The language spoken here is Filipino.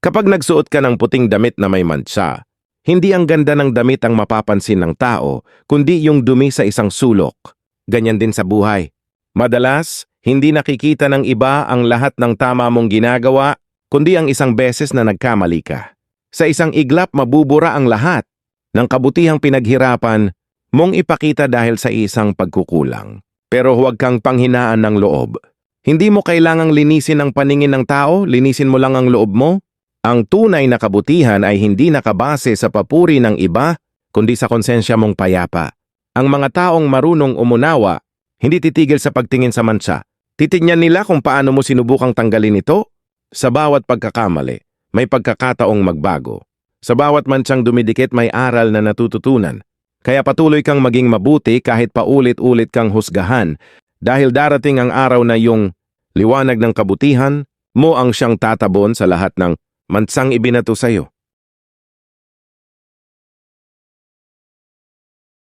Kapag nagsuot ka ng puting damit na may mantsa, hindi ang ganda ng damit ang mapapansin ng tao, kundi yung dumi sa isang sulok. Ganyan din sa buhay. Madalas, hindi nakikita ng iba ang lahat ng tama mong ginagawa, kundi ang isang beses na nagkamali ka. Sa isang iglap mabubura ang lahat ng kabutihang pinaghirapan mong ipakita dahil sa isang pagkukulang. Pero huwag kang panghinaan ng loob. Hindi mo kailangang linisin ang paningin ng tao, linisin mo lang ang loob mo. Ang tunay na kabutihan ay hindi nakabase sa papuri ng iba, kundi sa konsensya mong payapa. Ang mga taong marunong umunawa, hindi titigil sa pagtingin sa mantsa. Titignan nila kung paano mo sinubukang tanggalin ito. Sa bawat pagkakamali, may pagkakataong magbago. Sa bawat mantsang dumidikit may aral na natututunan. Kaya patuloy kang maging mabuti kahit paulit-ulit kang husgahan dahil darating ang araw na yung liwanag ng kabutihan mo ang siyang tatabon sa lahat ng mantsang ibinato sa'yo.